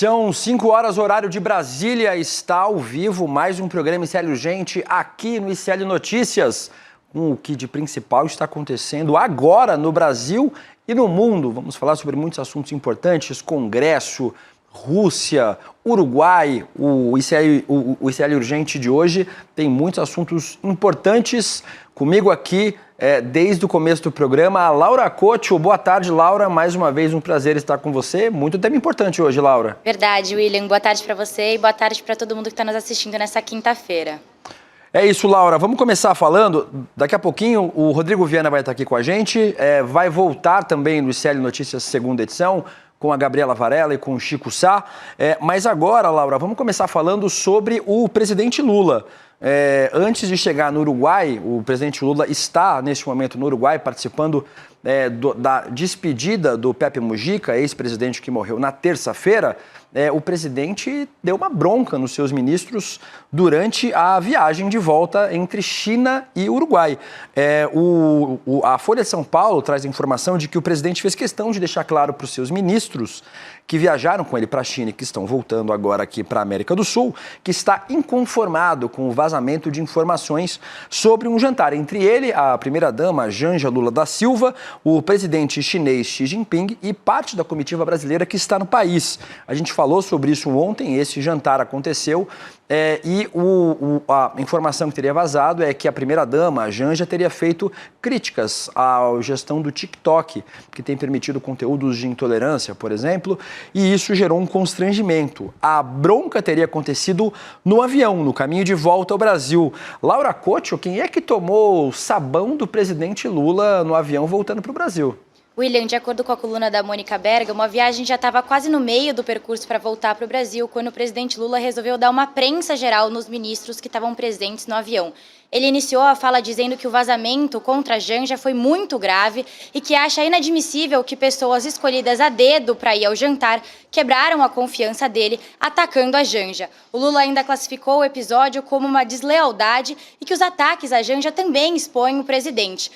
São 5 horas, horário de Brasília, está ao vivo mais um programa ICL Urgente aqui no ICL Notícias, com o que de principal está acontecendo agora no Brasil e no mundo. Vamos falar sobre muitos assuntos importantes, Congresso, Rússia, Uruguai. O ICL Urgente de hoje tem muitos assuntos importantes. Comigo aqui, desde o começo do programa, a Laura Couto. Boa tarde, Laura. Mais uma vez, um prazer estar com você. Muito tema importante hoje, Laura. Verdade, William. Boa tarde para você e boa tarde para todo mundo que está nos assistindo nessa quinta-feira. É isso, Laura. Vamos começar falando. Daqui a pouquinho, o Rodrigo Viana vai estar aqui com a gente. Vai voltar também no ICL Notícias segunda edição, com a Gabriela Varela e com o Chico Sá. Mas agora, Laura, vamos começar falando sobre o presidente Lula. Antes de chegar no Uruguai, o presidente Lula está, neste momento, no Uruguai, participando da despedida do Pepe Mujica, ex-presidente que morreu na terça-feira. O presidente deu uma bronca nos seus ministros durante a viagem de volta entre China e Uruguai. A Folha de São Paulo traz a informação de que o presidente fez questão de deixar claro para os seus ministros que viajaram com ele para a China e que estão voltando agora aqui para a América do Sul, que está inconformado com o vazamento de informações sobre um jantar entre ele, a primeira-dama Janja Lula da Silva, o presidente chinês Xi Jinping e parte da comitiva brasileira que está no país. A gente falou sobre isso ontem, esse jantar aconteceu e a informação que teria vazado é que a primeira-dama, a Janja, teria feito críticas à gestão do TikTok, que tem permitido conteúdos de intolerância, por exemplo, e isso gerou um constrangimento. A bronca teria acontecido no avião, no caminho de volta ao Brasil. Laura Couto, quem é que tomou o sabão do presidente Lula no avião voltando para o Brasil? William, de acordo com a coluna da Mônica Bergamo, a viagem já estava quase no meio do percurso para voltar para o Brasil, quando o presidente Lula resolveu dar uma prensa geral nos ministros que estavam presentes no avião. Ele iniciou a fala dizendo que o vazamento contra a Janja foi muito grave e que acha inadmissível que pessoas escolhidas a dedo para ir ao jantar quebraram a confiança dele, atacando a Janja. O Lula ainda classificou o episódio como uma deslealdade e que os ataques à Janja também expõem o presidente.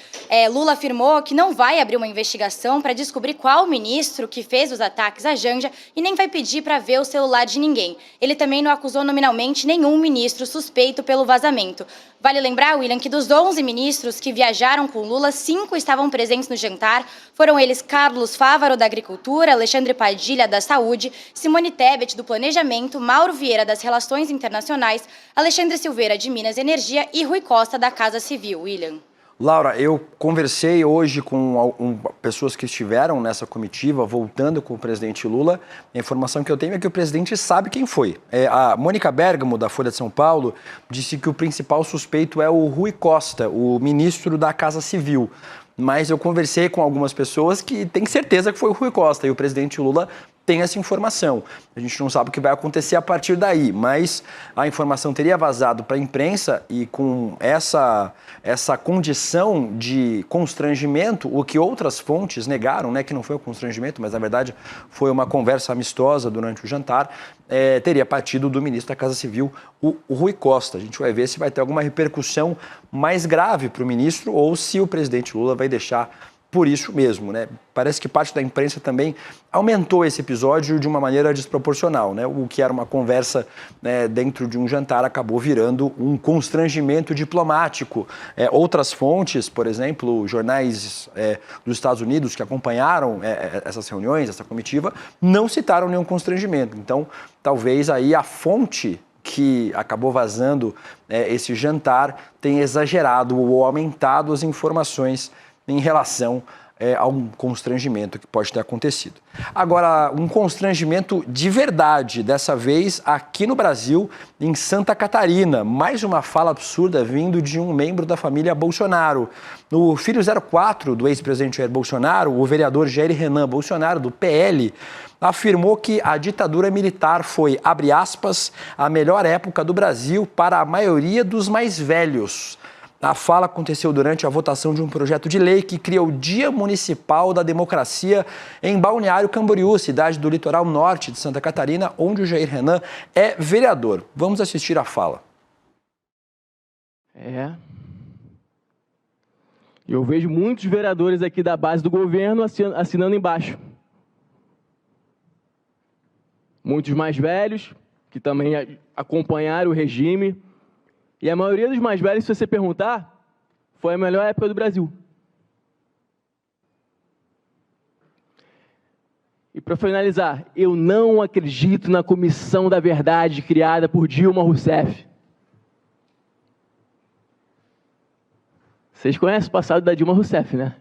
Lula afirmou que não vai abrir uma investigação para descobrir qual ministro que fez os ataques à Janja e nem vai pedir para ver o celular de ninguém. Ele também não acusou nominalmente nenhum ministro suspeito pelo vazamento. Vale lembrar, William, que dos 11 ministros que viajaram com Lula, 5 estavam presentes no jantar. Foram eles Carlos Fávaro, da Agricultura, Alexandre Padilha, da Saúde, Simone Tebet, do Planejamento, Mauro Vieira, das Relações Internacionais, Alexandre Silveira, de Minas e Energia e Rui Costa, da Casa Civil. William. Laura, eu conversei hoje com pessoas que estiveram nessa comitiva, voltando com o presidente Lula. A informação que eu tenho é que o presidente sabe quem foi. A Mônica Bergamo, da Folha de São Paulo, disse que o principal suspeito é o Rui Costa, o ministro da Casa Civil. Mas eu conversei com algumas pessoas que têm certeza que foi o Rui Costa e o presidente Lula tem essa informação. A gente não sabe o que vai acontecer a partir daí, mas a informação teria vazado para a imprensa e com essa condição de constrangimento, o que outras fontes negaram, né, que não foi um constrangimento, mas na verdade foi uma conversa amistosa durante o jantar, teria partido do ministro da Casa Civil, o Rui Costa. A gente vai ver se vai ter alguma repercussão mais grave para o ministro ou se o presidente Lula vai deixar por isso mesmo, né? Parece que parte da imprensa também aumentou esse episódio de uma maneira desproporcional, né? O que era uma conversa dentro de um jantar acabou virando um constrangimento diplomático. Outras fontes, por exemplo, jornais dos Estados Unidos que acompanharam essas reuniões, essa comitiva, não citaram nenhum constrangimento. Então, talvez aí a fonte que acabou vazando esse jantar tenha exagerado ou aumentado as informações em relação a um constrangimento que pode ter acontecido. Agora, um constrangimento de verdade, dessa vez aqui no Brasil, em Santa Catarina. Mais uma fala absurda vindo de um membro da família Bolsonaro. O filho 04 do ex-presidente Jair Bolsonaro, o vereador Jair Renan Bolsonaro, do PL, afirmou que a ditadura militar foi, abre aspas, a melhor época do Brasil para a maioria dos mais velhos. A fala aconteceu durante a votação de um projeto de lei que cria o Dia Municipal da Democracia em Balneário Camboriú, cidade do litoral norte de Santa Catarina, onde o Jair Renan é vereador. Vamos assistir a fala. Eu vejo muitos vereadores aqui da base do governo assinando embaixo. muitos mais velhos, que também acompanharam o regime. E a maioria dos mais velhos, se você perguntar, foi a melhor época do Brasil. E para finalizar, eu não acredito na Comissão da Verdade criada por Dilma Rousseff. Vocês conhecem o passado da Dilma Rousseff, né?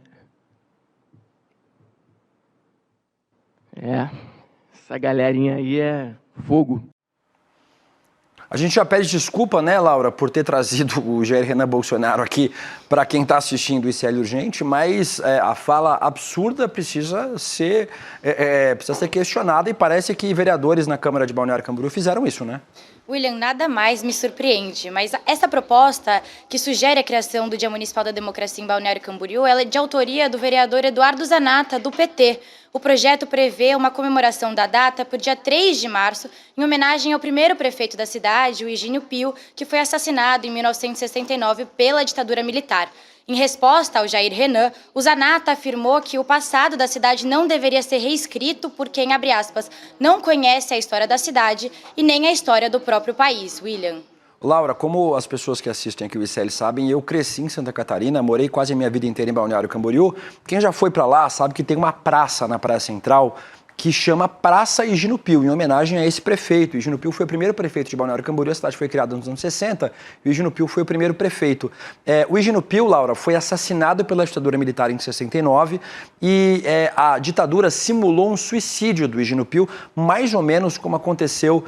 Essa galerinha aí é fogo. A gente já pede desculpa, né, Laura, por ter trazido o Jair Renan Bolsonaro aqui para quem está assistindo o ICL Urgente, mas a fala absurda precisa ser questionada e parece que vereadores na Câmara de Balneário Camboriú fizeram isso, né? William, nada mais me surpreende, mas essa proposta que sugere a criação do Dia Municipal da Democracia em Balneário Camboriú, ela é de autoria do vereador Eduardo Zanata, do PT. O projeto prevê uma comemoração da data para o dia 3 de março, em homenagem ao primeiro prefeito da cidade, o Higínio Pio, que foi assassinado em 1969 pela ditadura militar. Em resposta ao Jair Renan, o Zanata afirmou que o passado da cidade não deveria ser reescrito por quem, abre aspas, não conhece a história da cidade e nem a história do próprio país. William. Laura, como as pessoas que assistem aqui o ICL sabem, eu cresci em Santa Catarina, morei quase a minha vida inteira em Balneário Camboriú. Quem já foi para lá sabe que tem uma praça na Praia Central que chama Praça Higínio Pio, em homenagem a esse prefeito. Higínio Pio foi o primeiro prefeito de Balneário Camboriú, a cidade foi criada nos anos 60, e o Higínio Pio foi o primeiro prefeito. O Higínio Pio, Laura, foi assassinado pela ditadura militar em 69 e a ditadura simulou um suicídio do Higínio Pio, mais ou menos como aconteceu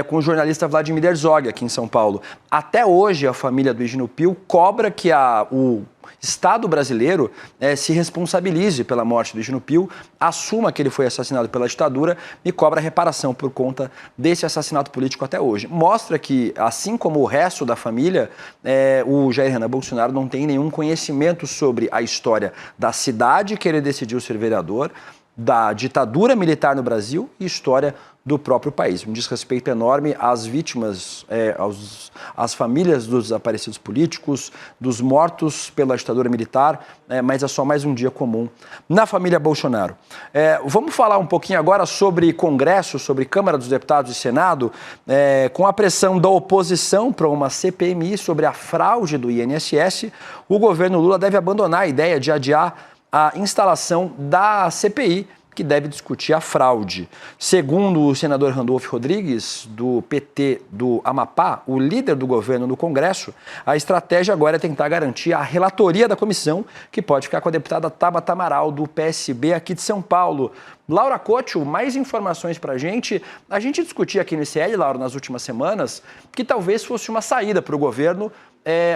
com o jornalista Vladimir Herzog aqui em São Paulo. Até hoje, a família do Higínio Pio cobra que o Estado brasileiro se responsabilize pela morte do Higínio Pio, assuma que ele foi assassinado pela ditadura e cobra reparação por conta desse assassinato político até hoje. Mostra que, assim como o resto da família, o Jair Renan Bolsonaro não tem nenhum conhecimento sobre a história da cidade que ele decidiu ser vereador, da ditadura militar no Brasil e história do próprio país. Um desrespeito enorme às vítimas, às famílias dos desaparecidos políticos, dos mortos pela ditadura militar, mas é só mais um dia comum na família Bolsonaro. Vamos falar um pouquinho agora sobre Congresso, sobre Câmara dos Deputados e Senado, com a pressão da oposição para uma CPMI sobre a fraude do INSS, o governo Lula deve abandonar a ideia de adiar a instalação da CPI, que deve discutir a fraude. Segundo o senador Randolfo Rodrigues, do PT do Amapá, o líder do governo no Congresso, a estratégia agora é tentar garantir a relatoria da comissão, que pode ficar com a deputada Tabata Amaral, do PSB aqui de São Paulo. Laura Couto, mais informações para a gente. A gente discutia aqui no ICL, Laura, nas últimas semanas, que talvez fosse uma saída para o governo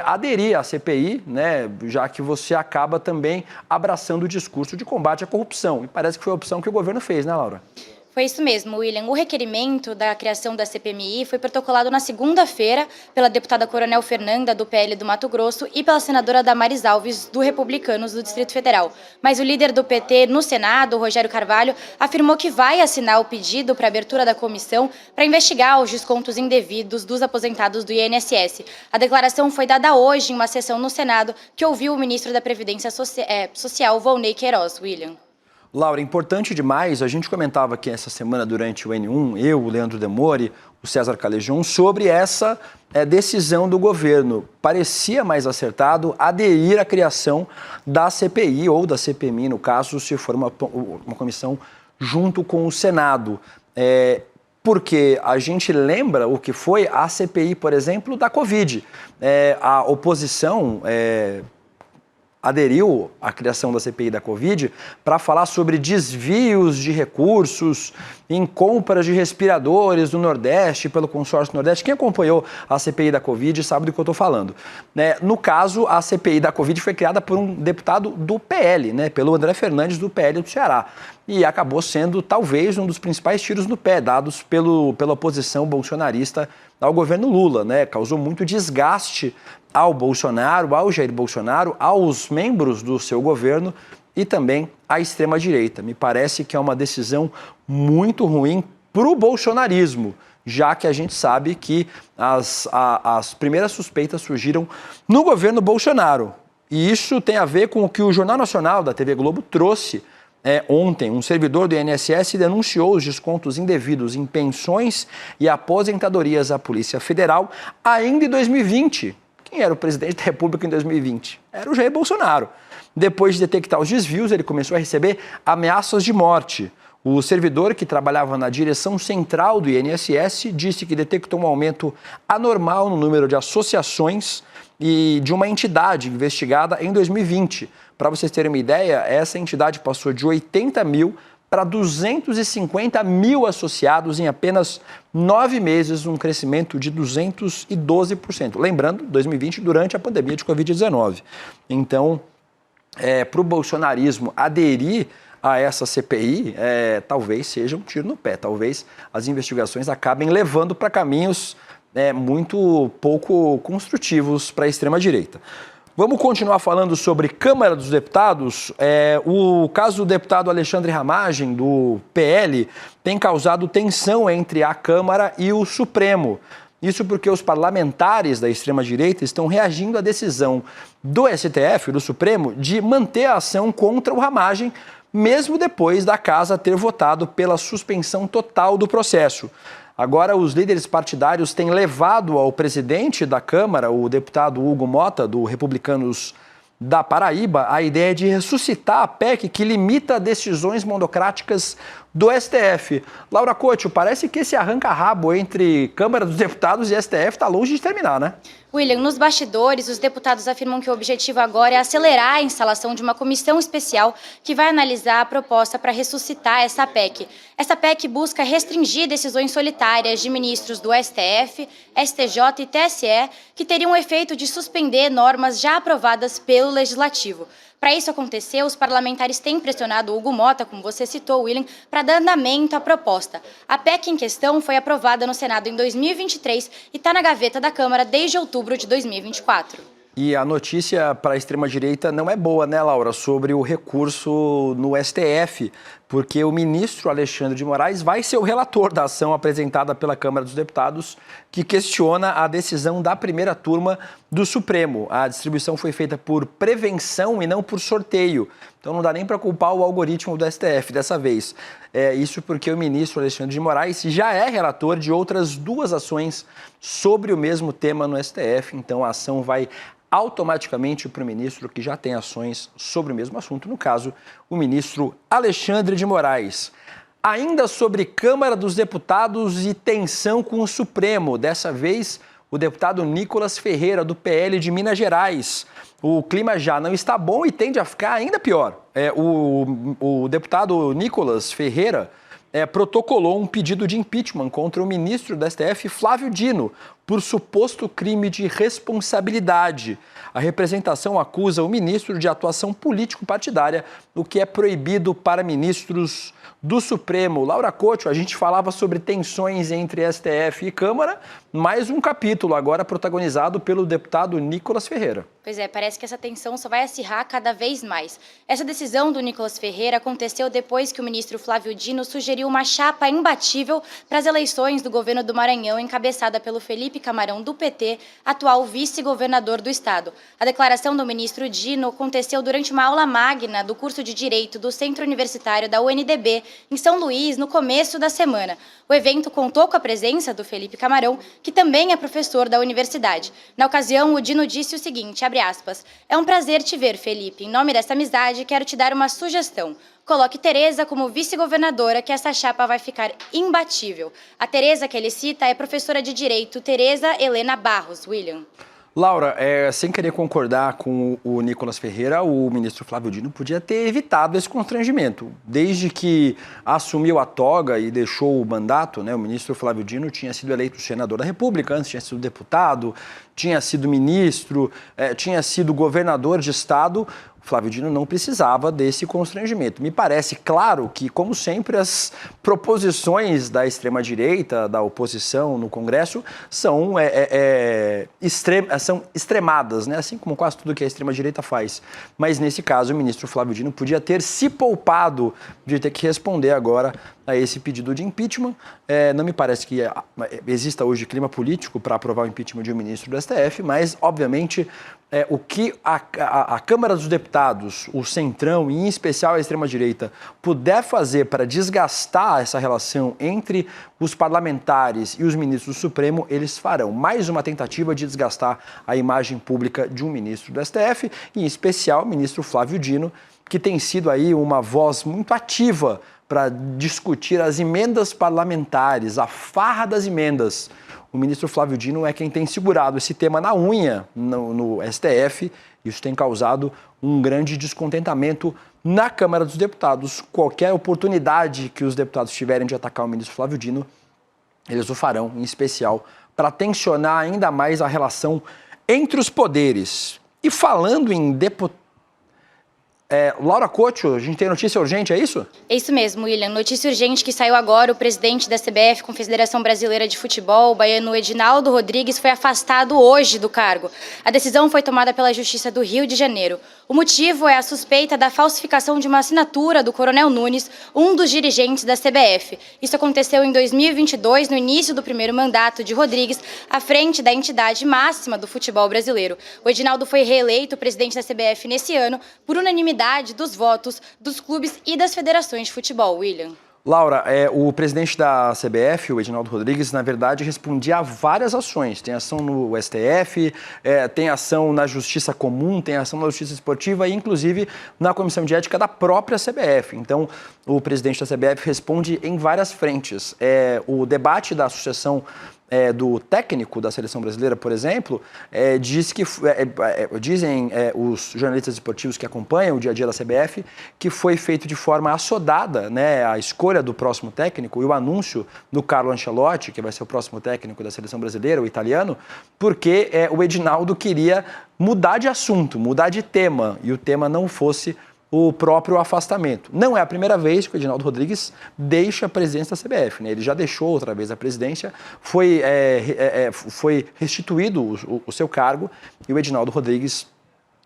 aderir à CPI, né, já que você acaba também abraçando o discurso de combate à corrupção. E parece que foi a opção que o governo fez, né, Laura? Foi isso mesmo, William. O requerimento da criação da CPMI foi protocolado na segunda-feira pela deputada Coronel Fernanda, do PL do Mato Grosso, e pela senadora Damares Alves, do Republicanos do Distrito Federal. Mas o líder do PT no Senado, Rogério Carvalho, afirmou que vai assinar o pedido para abertura da comissão para investigar os descontos indevidos dos aposentados do INSS. A declaração foi dada hoje em uma sessão no Senado que ouviu o ministro da Previdência Social, Volney Queiroz. William. Laura, importante demais, a gente comentava aqui essa semana durante o N1, eu, o Leandro Demore, o César Calejon, sobre essa decisão do governo. Parecia mais acertado aderir à criação da CPI ou da CPMI, no caso, se for uma comissão junto com o Senado. Porque a gente lembra o que foi a CPI, por exemplo, da Covid. A oposição aderiu à criação da CPI da Covid para falar sobre desvios de recursos em compras de respiradores do Nordeste, pelo consórcio Nordeste. Quem acompanhou a CPI da Covid sabe do que eu estou falando. No caso, a CPI da Covid foi criada por um deputado do PL, pelo André Fernandes, do PL do Ceará. E acabou sendo, talvez, um dos principais tiros no pé dados pela oposição bolsonarista ao governo Lula. Causou muito desgaste ao Bolsonaro, ao Jair Bolsonaro, aos membros do seu governo e também à extrema-direita. Me parece que é uma decisão muito ruim para o bolsonarismo, já que a gente sabe que as primeiras suspeitas surgiram no governo Bolsonaro. E isso tem a ver com o que o Jornal Nacional da TV Globo trouxe Ontem, um servidor do INSS denunciou os descontos indevidos em pensões e aposentadorias à Polícia Federal ainda em 2020. Quem era o presidente da República em 2020? Era o Jair Bolsonaro. Depois de detectar os desvios, ele começou a receber ameaças de morte. O servidor, que trabalhava na direção central do INSS, disse que detectou um aumento anormal no número de associações e de uma entidade investigada em 2020. Para vocês terem uma ideia, essa entidade passou de 80 mil para 250 mil associados em apenas 9 meses, um crescimento de 212%. Lembrando, 2020, durante a pandemia de Covid-19. Então, para o bolsonarismo aderir a essa CPI, talvez seja um tiro no pé. Talvez as investigações acabem levando para caminhos muito pouco construtivos para a extrema-direita. Vamos continuar falando sobre Câmara dos Deputados. O caso do deputado Alexandre Ramagem, do PL, tem causado tensão entre a Câmara e o Supremo. Isso porque os parlamentares da extrema-direita estão reagindo à decisão do STF, do Supremo, de manter a ação contra o Ramagem, mesmo depois da Casa ter votado pela suspensão total do processo. Agora, os líderes partidários têm levado ao presidente da Câmara, o deputado Hugo Mota, do Republicanos da Paraíba, a ideia de ressuscitar a PEC que limita decisões monocráticas do STF. Laura Couto, parece que esse arranca-rabo entre Câmara dos Deputados e STF está longe de terminar, né? William, nos bastidores, os deputados afirmam que o objetivo agora é acelerar a instalação de uma comissão especial que vai analisar a proposta para ressuscitar essa PEC. Essa PEC busca restringir decisões solitárias de ministros do STF, STJ e TSE, que teriam o efeito de suspender normas já aprovadas pelo Legislativo. Para isso acontecer, os parlamentares têm pressionado o Hugo Mota, como você citou, William, para dar andamento à proposta. A PEC em questão foi aprovada no Senado em 2023 e está na gaveta da Câmara desde outubro de 2024. E a notícia para a extrema-direita não é boa, né, Laura, sobre o recurso no STF, porque o ministro Alexandre de Moraes vai ser o relator da ação apresentada pela Câmara dos Deputados, que questiona a decisão da primeira turma do Supremo. A distribuição foi feita por prevenção e não por sorteio. Então não dá nem para culpar o algoritmo do STF dessa vez. Isso porque o ministro Alexandre de Moraes já é relator de outras 2 ações sobre o mesmo tema no STF. Então a ação vai automaticamente para o ministro que já tem ações sobre o mesmo assunto, no caso, o ministro Alexandre de Moraes. Ainda sobre Câmara dos Deputados e tensão com o Supremo, dessa vez o deputado Nicolas Ferreira, do PL de Minas Gerais. O clima já não está bom e tende a ficar ainda pior. O deputado Nicolas Ferreira protocolou um pedido de impeachment contra o ministro do STF, Flávio Dino, por suposto crime de responsabilidade. A representação acusa o ministro de atuação político-partidária, o que é proibido para ministros do Supremo. Laura Couto, a gente falava sobre tensões entre STF e Câmara, mais um capítulo agora protagonizado pelo deputado Nicolas Ferreira. Pois é, parece que essa tensão só vai acirrar cada vez mais. Essa decisão do Nicolas Ferreira aconteceu depois que o ministro Flávio Dino sugeriu uma chapa imbatível para as eleições do governo do Maranhão, encabeçada pelo Felipe Camarão, do PT, atual vice-governador do estado. A declaração do ministro Dino aconteceu durante uma aula magna do curso de Direito do Centro Universitário da UNDB, em São Luís, no começo da semana. O evento contou com a presença do Felipe Camarão, que também é professor da universidade. Na ocasião, o Dino disse o seguinte, abre aspas, "É um prazer te ver, Felipe. Em nome dessa amizade, quero te dar uma sugestão. Coloque Tereza como vice-governadora, que essa chapa vai ficar imbatível." A Tereza que ele cita é professora de Direito, Tereza Helena Barros, William. Laura, sem querer concordar com o Nicolas Ferreira, o ministro Flávio Dino podia ter evitado esse constrangimento. Desde que assumiu a toga e deixou o mandato, né, o ministro Flávio Dino tinha sido eleito senador da República, antes tinha sido deputado, tinha sido ministro, tinha sido governador de estado. Flávio Dino não precisava desse constrangimento. Me parece claro que, como sempre, as proposições da extrema-direita, da oposição no Congresso, são extremadas, né? Assim como quase tudo que a extrema-direita faz. Mas, nesse caso, o ministro Flávio Dino podia ter se poupado de ter que responder agora a esse pedido de impeachment. Não me parece que exista hoje clima político para aprovar o impeachment de um ministro do STF, mas, obviamente, o que a Câmara dos Deputados, o Centrão e em especial a extrema-direita puder fazer para desgastar essa relação entre os parlamentares e os ministros do Supremo, eles farão. Mais uma tentativa de desgastar a imagem pública de um ministro do STF, e em especial o ministro Flávio Dino, que tem sido aí uma voz muito ativa para discutir as emendas parlamentares, a farra das emendas. O ministro Flávio Dino é quem tem segurado esse tema na unha no STF. Isso tem causado um grande descontentamento na Câmara dos Deputados. Qualquer oportunidade que os deputados tiverem de atacar o ministro Flávio Dino, eles o farão, em especial, para tensionar ainda mais a relação entre os poderes. E falando em deputados, Laura Couto, a gente tem notícia urgente, é isso? É isso mesmo, William. Notícia urgente que saiu agora: o presidente da CBF, Confederação Brasileira de Futebol, o baiano Edinaldo Rodrigues, foi afastado hoje do cargo. A decisão foi tomada pela Justiça do Rio de Janeiro. O motivo é a suspeita da falsificação de uma assinatura do Coronel Nunes, um dos dirigentes da CBF. Isso aconteceu em 2022, no início do primeiro mandato de Rodrigues, à frente da entidade máxima do futebol brasileiro. O Edinaldo foi reeleito presidente da CBF nesse ano por unanimidade dos votos dos clubes e das federações de futebol. William. Laura, o presidente da CBF, o Edinaldo Rodrigues, na verdade, respondia a várias ações. Tem ação no STF, tem ação na Justiça Comum, tem ação na Justiça Esportiva e, inclusive, na Comissão de Ética da própria CBF. Então, o presidente da CBF responde em várias frentes. O debate da sucessão do técnico da seleção brasileira, por exemplo, dizem os jornalistas esportivos que acompanham o dia a dia da CBF que foi feito de forma assodada, né, a escolha do próximo técnico e o anúncio do Carlo Ancelotti, que vai ser o próximo técnico da seleção brasileira, o italiano, porque o Edinaldo queria mudar de assunto, mudar de tema, e o tema não fosse o próprio afastamento. Não é a primeira vez que o Edinaldo Rodrigues deixa a presidência da CBF, né? Ele já deixou outra vez a presidência, foi restituído o seu cargo, e o Edinaldo Rodrigues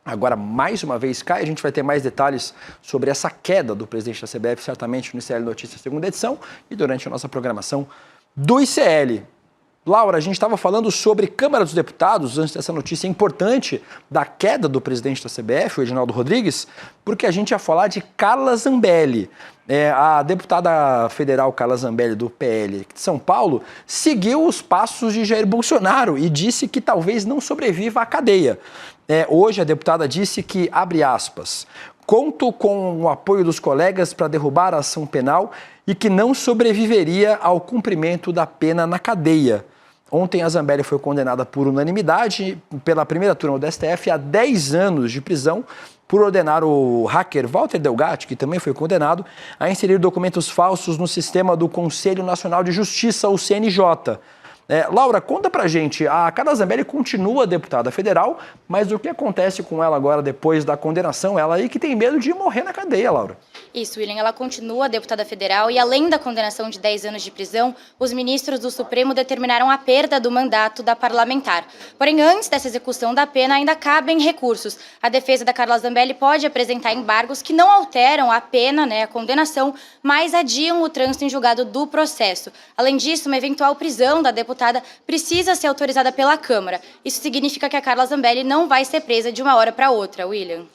agora mais uma vez cai. A gente vai ter mais detalhes sobre essa queda do presidente da CBF, certamente no ICL Notícias, segunda edição, e durante a nossa programação do ICL. Laura, a gente estava falando sobre Câmara dos Deputados, antes dessa notícia importante da queda do presidente da CBF, o Edinaldo Rodrigues, porque a gente ia falar de Carla Zambelli. A deputada federal Carla Zambelli, do PL de São Paulo, seguiu os passos de Jair Bolsonaro e disse que talvez não sobreviva à cadeia. Hoje a deputada disse que, abre aspas, conto com o apoio dos colegas para derrubar a ação penal e que não sobreviveria ao cumprimento da pena na cadeia. Ontem a Zambelli foi condenada por unanimidade pela primeira turma do STF a 10 anos de prisão por ordenar o hacker Walter Delgatti, que também foi condenado, a inserir documentos falsos no sistema do Conselho Nacional de Justiça, o CNJ. Laura, conta pra gente, a Carla Zambelli continua deputada federal, mas o que acontece com ela agora depois da condenação? Ela aí que tem medo de morrer na cadeia, Laura. Isso, William, ela continua deputada federal e, além da condenação de 10 anos de prisão, os ministros do Supremo determinaram a perda do mandato da parlamentar. Porém, antes dessa execução da pena, ainda cabem recursos. A defesa da Carla Zambelli pode apresentar embargos que não alteram a pena, a condenação, mas adiam o trânsito em julgado do processo. Além disso, uma eventual prisão da deputada precisa ser autorizada pela Câmara. Isso significa que a Carla Zambelli não vai ser presa de uma hora para outra, William.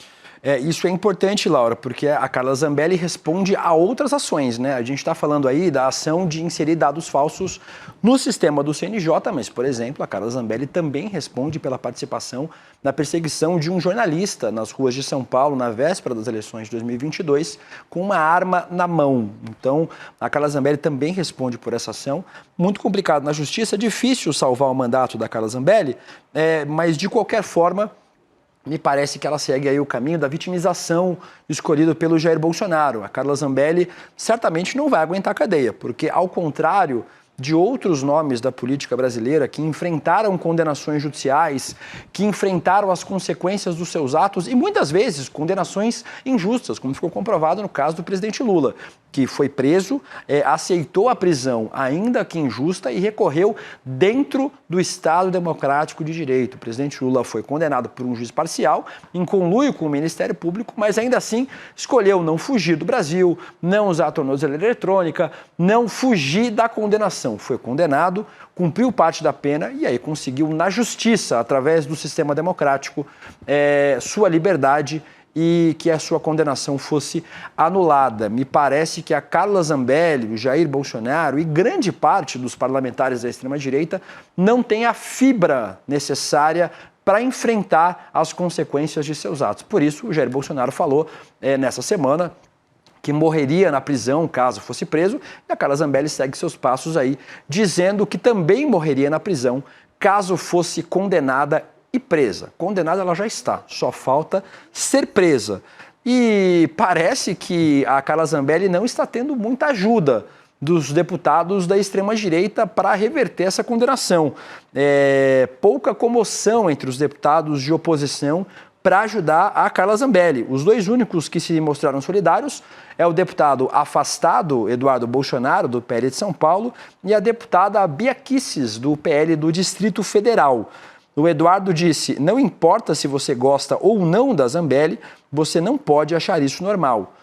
Isso é importante, Laura, porque a Carla Zambelli responde a outras ações, né? A gente está falando aí da ação de inserir dados falsos no sistema do CNJ, mas, por exemplo, a Carla Zambelli também responde pela participação na perseguição de um jornalista nas ruas de São Paulo, na véspera das eleições de 2022, com uma arma na mão. Então, a Carla Zambelli também responde por essa ação. Muito complicado na justiça, difícil salvar o mandato da Carla Zambelli, mas, de qualquer forma, me parece que ela segue aí o caminho da vitimização escolhido pelo Jair Bolsonaro. A Carla Zambelli certamente não vai aguentar a cadeia, porque, ao contrário de outros nomes da política brasileira que enfrentaram condenações judiciais, que enfrentaram as consequências dos seus atos e, muitas vezes, condenações injustas, como ficou comprovado no caso do presidente Lula, que foi preso, aceitou a prisão, ainda que injusta, e recorreu dentro do Estado Democrático de Direito. O presidente Lula foi condenado por um juiz parcial, em conluio com o Ministério Público, mas ainda assim escolheu não fugir do Brasil, não usar a tornozeleira eletrônica, não fugir da condenação difamação. Foi condenado, cumpriu parte da pena e aí conseguiu, na justiça, através do sistema democrático, sua liberdade e que a sua condenação fosse anulada. Me parece que a Carla Zambelli, o Jair Bolsonaro e grande parte dos parlamentares da extrema-direita não tem a fibra necessária para enfrentar as consequências de seus atos. Por isso, o Jair Bolsonaro falou nessa semana que morreria na prisão caso fosse preso, e a Carla Zambelli segue seus passos aí, dizendo que também morreria na prisão caso fosse condenada e presa. Condenada ela já está, só falta ser presa. E parece que a Carla Zambelli não está tendo muita ajuda dos deputados da extrema-direita para reverter essa condenação. Pouca comoção entre os deputados de oposição para ajudar a Carla Zambelli. Os dois únicos que se mostraram solidários é o deputado afastado, Eduardo Bolsonaro, do PL de São Paulo, e a deputada Bia Kicis, do PL do Distrito Federal. O Eduardo disse, não importa se você gosta ou não da Zambelli, você não pode achar isso normal.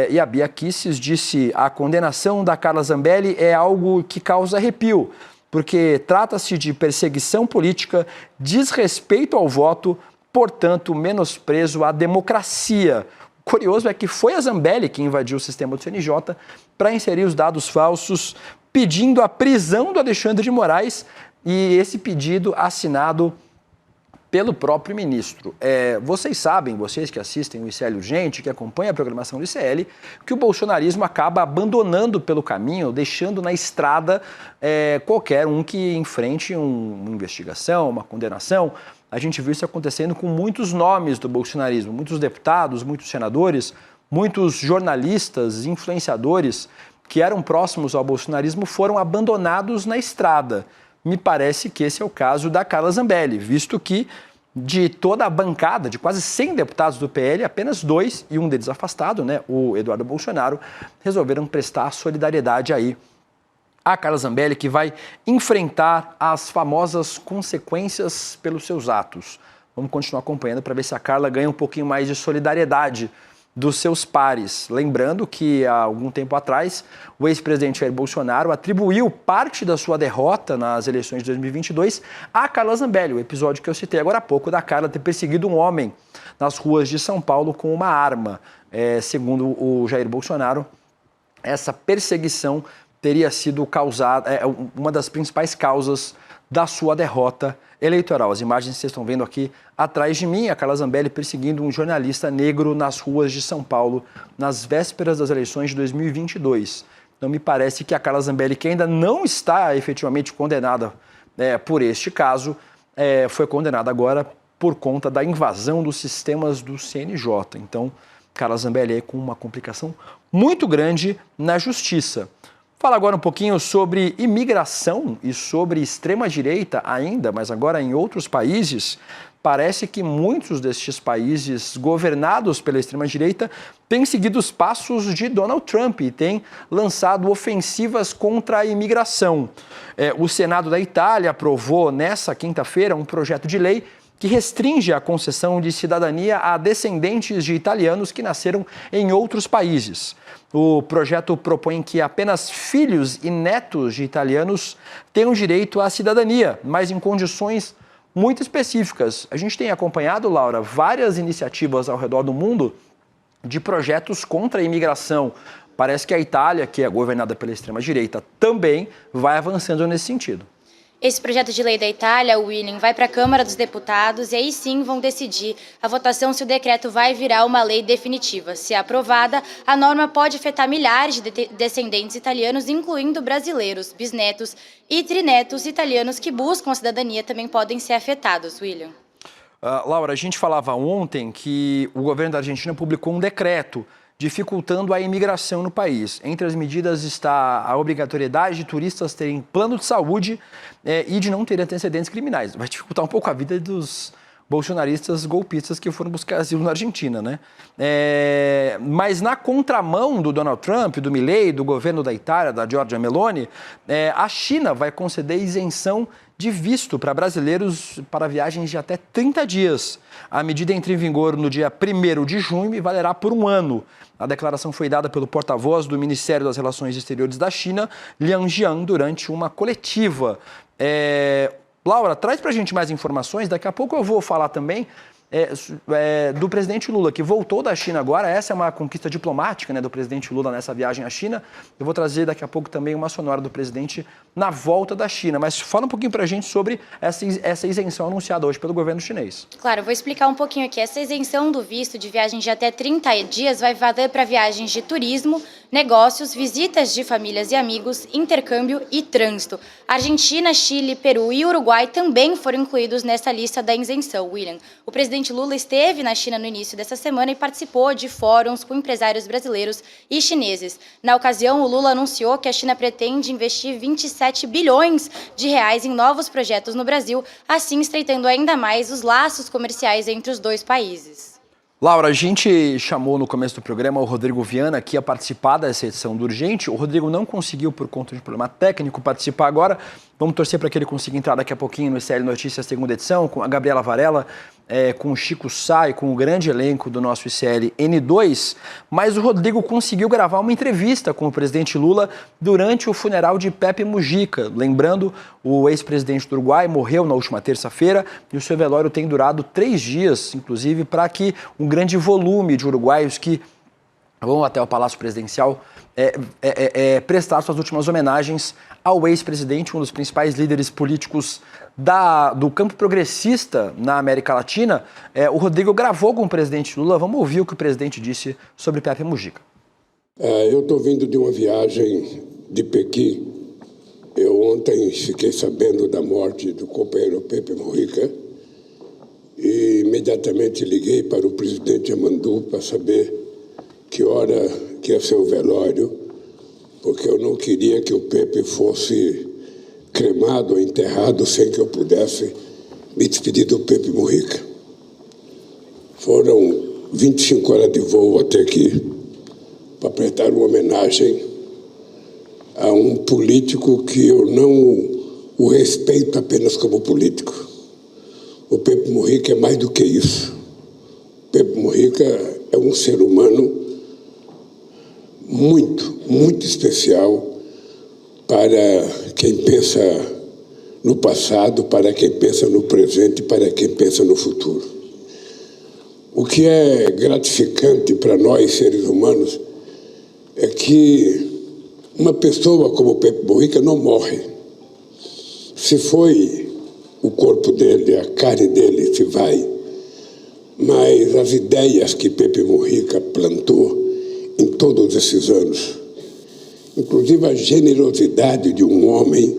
E a Bia Kicis disse, a condenação da Carla Zambelli é algo que causa arrepio, porque trata-se de perseguição política, desrespeito ao voto, portanto, menosprezo à democracia. O curioso é que foi a Zambelli que invadiu o sistema do CNJ para inserir os dados falsos, pedindo a prisão do Alexandre de Moraes, e esse pedido assinado pelo próprio ministro. Vocês sabem, vocês que assistem o ICL Urgente, que acompanham a programação do ICL, que o bolsonarismo acaba abandonando pelo caminho, deixando na estrada qualquer um que enfrente uma investigação, uma condenação. A gente viu isso acontecendo com muitos nomes do bolsonarismo, muitos deputados, muitos senadores, muitos jornalistas, influenciadores que eram próximos ao bolsonarismo foram abandonados na estrada. Me parece que esse é o caso da Carla Zambelli, visto que de toda a bancada, de quase 100 deputados do PL, apenas 2, e um deles afastado, o Eduardo Bolsonaro, resolveram prestar solidariedade aí a Carla Zambelli, que vai enfrentar as famosas consequências pelos seus atos. Vamos continuar acompanhando para ver se a Carla ganha um pouquinho mais de solidariedade dos seus pares. Lembrando que há algum tempo atrás, o ex-presidente Jair Bolsonaro atribuiu parte da sua derrota nas eleições de 2022 a Carla Zambelli, o episódio que eu citei agora há pouco da Carla ter perseguido um homem nas ruas de São Paulo com uma arma. Segundo o Jair Bolsonaro, essa perseguição teria sido causada, uma das principais causas da sua derrota eleitoral. As imagens que vocês estão vendo aqui atrás de mim, a Carla Zambelli perseguindo um jornalista negro nas ruas de São Paulo, nas vésperas das eleições de 2022. Então me parece que a Carla Zambelli, que ainda não está efetivamente condenada por este caso, foi condenada agora por conta da invasão dos sistemas do CNJ. Então, Carla Zambelli com uma complicação muito grande na justiça. Fala agora um pouquinho sobre imigração e sobre extrema-direita ainda, mas agora em outros países. Parece que muitos destes países governados pela extrema-direita têm seguido os passos de Donald Trump e têm lançado ofensivas contra a imigração. O Senado da Itália aprovou nessa quinta-feira um projeto de lei que restringe a concessão de cidadania a descendentes de italianos que nasceram em outros países. O projeto propõe que apenas filhos e netos de italianos tenham direito à cidadania, mas em condições muito específicas. A gente tem acompanhado, Laura, várias iniciativas ao redor do mundo de projetos contra a imigração. Parece que a Itália, que é governada pela extrema-direita, também vai avançando nesse sentido. Esse projeto de lei da Itália, William, vai para a Câmara dos Deputados e aí sim vão decidir a votação se o decreto vai virar uma lei definitiva. Se aprovada, a norma pode afetar milhares de descendentes italianos, incluindo brasileiros, bisnetos e trinetos italianos que buscam a cidadania também podem ser afetados, William. Laura, a gente falava ontem que o governo da Argentina publicou um decreto dificultando a imigração no país. Entre as medidas está a obrigatoriedade de turistas terem plano de saúde e de não terem antecedentes criminais. Vai dificultar um pouco a vida dos bolsonaristas golpistas que foram buscar asilo na Argentina, né? Mas na contramão do Donald Trump, do Milei, do governo da Itália, da Giorgia Meloni, a China vai conceder isenção de visto para brasileiros para viagens de até 30 dias. A medida entra em vigor no dia 1º de junho e valerá por 1 ano. A declaração foi dada pelo porta-voz do Ministério das Relações Exteriores da China, Liang Jian, durante uma coletiva. Laura, traz para a gente mais informações. Daqui a pouco eu vou falar também do presidente Lula, que voltou da China agora. Essa é uma conquista diplomática, né, do presidente Lula nessa viagem à China. Eu vou trazer daqui a pouco também uma sonora do presidente na volta da China. Mas fala um pouquinho para a gente sobre essa isenção anunciada hoje pelo governo chinês. Claro, eu vou explicar um pouquinho aqui. Essa isenção do visto de viagem de até 30 dias vai valer para viagens de turismo, negócios, visitas de famílias e amigos, intercâmbio e trânsito. Argentina, Chile, Peru e Uruguai também foram incluídos nessa lista da isenção, William. O presidente Lula esteve na China no início dessa semana e participou de fóruns com empresários brasileiros e chineses. Na ocasião, o Lula anunciou que a China pretende investir 27 bilhões de reais em novos projetos no Brasil, assim estreitando ainda mais os laços comerciais entre os dois países. Laura, a gente chamou no começo do programa o Rodrigo Viana aqui a participar dessa edição do Urgente. O Rodrigo não conseguiu, por conta de problema técnico, participar agora. Vamos torcer para que ele consiga entrar daqui a pouquinho no ICL Notícias segunda edição, com a Gabriela Varela, com o Chico Sá e com o grande elenco do nosso ICL N2. Mas o Rodrigo conseguiu gravar uma entrevista com o presidente Lula durante o funeral de Pepe Mujica. Lembrando, o ex-presidente do Uruguai morreu na última terça-feira e o seu velório tem durado 3 dias, inclusive, para que um grande volume de uruguaios que vão até o Palácio Presidencial prestar suas últimas homenagens ao ex-presidente, um dos principais líderes políticos do campo progressista na América Latina. O Rodrigo gravou com o presidente Lula. Vamos ouvir o que o presidente disse sobre Pepe Mujica. Eu estou vindo de uma viagem de Pequim. Eu ontem fiquei sabendo da morte do companheiro Pepe Mujica e imediatamente liguei para o presidente Amandu para saber que hora que ia ser o velório, porque eu não queria que o Pepe fosse cremado ou enterrado sem que eu pudesse me despedir do Pepe Mujica. Foram 25 horas de voo até aqui para prestar uma homenagem a um político que eu não o respeito apenas como político. O Pepe Mujica é mais do que isso. O Pepe Mujica é um ser humano muito, muito especial para quem pensa no passado, para quem pensa no presente, para quem pensa no futuro. O que é gratificante para nós, seres humanos, é que uma pessoa como Pepe Mujica não morre. Se foi o corpo dele, a carne dele se vai, mas as ideias que Pepe Mujica plantou em todos esses anos, inclusive a generosidade de um homem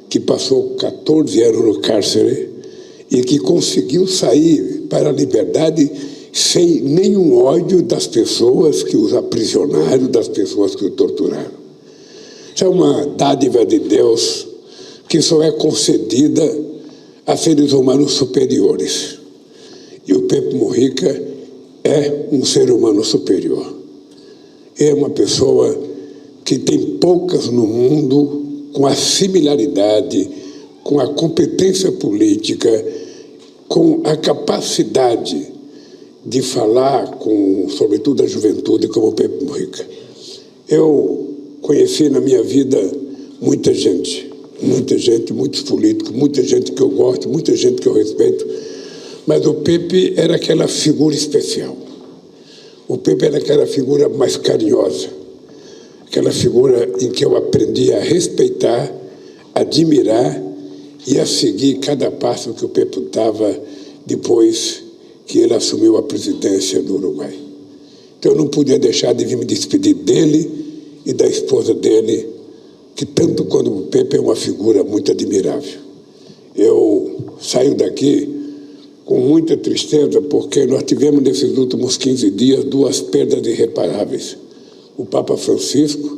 que passou 14 anos no cárcere e que conseguiu sair para a liberdade sem nenhum ódio das pessoas que os aprisionaram, das pessoas que o torturaram. Isso é uma dádiva de Deus que só é concedida a seres humanos superiores. E o Pepe Mujica é um ser humano superior. É uma pessoa que tem poucas no mundo com a similaridade, com a competência política, com a capacidade de falar com, sobretudo, a juventude, como o Pepe Mujica. Eu conheci na minha vida muita gente, muitos políticos, muita gente que eu gosto, muita gente que eu respeito, mas o Pepe era aquela figura especial. O Pepe era aquela figura mais carinhosa, aquela figura em que eu aprendi a respeitar, admirar e a seguir cada passo que o Pepe dava depois que ele assumiu a presidência do Uruguai. Então eu não podia deixar de vir me despedir dele e da esposa dele, que tanto quanto o Pepe é uma figura muito admirável. Eu saio daqui com muita tristeza, porque nós tivemos nesses últimos 15 dias 2 perdas irreparáveis. O Papa Francisco,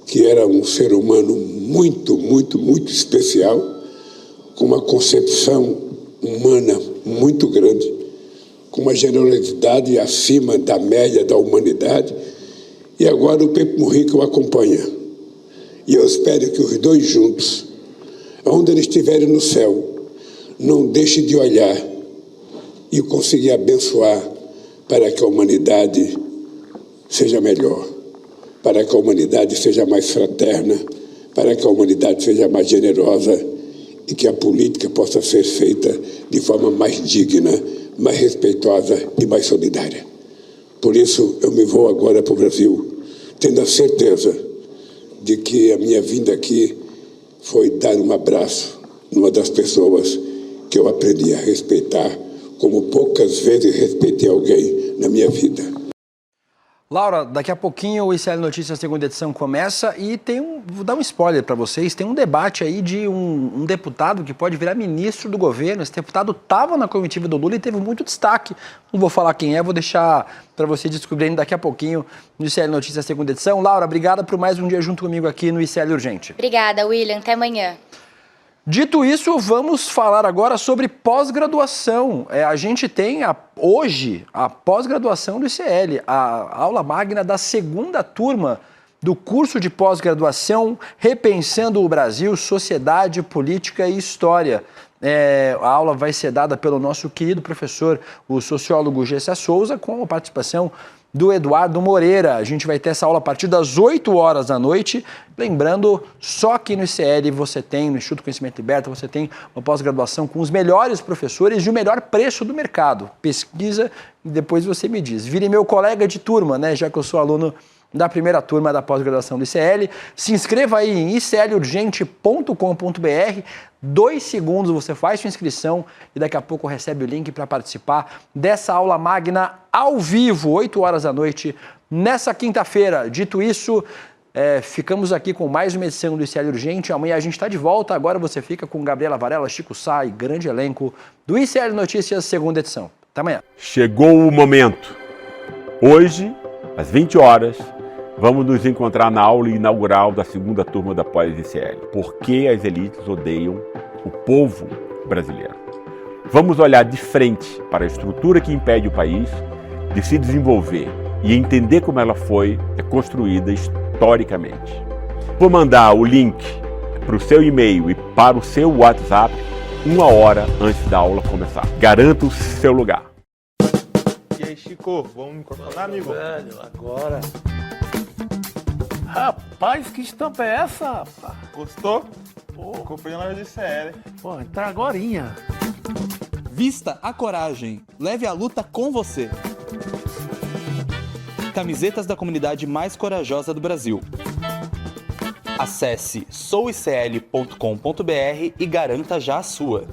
que era um ser humano muito, muito, muito especial, com uma concepção humana muito grande, com uma generosidade acima da média da humanidade, e agora o Pepe Mujica o acompanha. E eu espero que os dois juntos onde eles estiverem no céu, não deixe de olhar e conseguir abençoar para que a humanidade seja melhor, para que a humanidade seja mais fraterna, para que a humanidade seja mais generosa e que a política possa ser feita de forma mais digna, mais respeitosa e mais solidária. Por isso, eu me vou agora para o Brasil, tendo a certeza de que a minha vinda aqui foi dar um abraço numa das pessoas que eu aprendi a respeitar, como poucas vezes respeitei alguém na minha vida. Laura, daqui a pouquinho o ICL Notícias segunda edição começa e vou dar um spoiler para vocês, tem um debate aí de um deputado que pode virar ministro do governo. Esse deputado estava na comitiva do Lula e teve muito destaque. Não vou falar quem é, vou deixar para vocês descobrirem daqui a pouquinho no ICL Notícias segunda edição. Laura, obrigada por mais um dia junto comigo aqui no ICL Urgente. Obrigada, William. Até amanhã. Dito isso, vamos falar agora sobre pós-graduação. A gente tem hoje a pós-graduação do ICL, a aula magna da segunda turma do curso de pós-graduação Repensando o Brasil, Sociedade, Política e História. A aula vai ser dada pelo nosso querido professor, o sociólogo Gessé Souza, com a participação do Eduardo Moreira. A gente vai ter essa aula a partir das 8 horas da noite. Lembrando, só aqui no ICL você tem, no Instituto Conhecimento Liberta, você tem uma pós-graduação com os melhores professores e o melhor preço do mercado. Pesquisa e depois você me diz. Vire meu colega de turma, né? Já que eu sou aluno da primeira turma da pós-graduação do ICL. Se inscreva aí em iclurgente.com.br. 2 segundos você faz sua inscrição e daqui a pouco recebe o link para participar dessa aula magna ao vivo, 8 horas da noite, nessa quinta-feira. Dito isso, ficamos aqui com mais uma edição do ICL Urgente. Amanhã a gente está de volta. Agora você fica com Gabriela Varela, Chico Sá e grande elenco do ICL Notícias, segunda edição. Até amanhã. Chegou o momento. Hoje, às 20 horas, vamos nos encontrar na aula inaugural da segunda turma da Pós-ICL. Por que as elites odeiam o povo brasileiro? Vamos olhar de frente para a estrutura que impede o país de se desenvolver e entender como ela foi construída historicamente. Vou mandar o link para o seu e-mail e para o seu WhatsApp 1 hora antes da aula começar. Garanta o seu lugar. E aí, Chico, vamos me incorporar, amigo? Velho, agora. Rapaz, que estampa é essa, rapaz? Gostou? Pô, Comprei na loja de CL. pô, entrar agorinha. Vista a coragem. Leve a luta com você. Camisetas da comunidade mais corajosa do Brasil. Acesse souicl.com.br e garanta já a sua.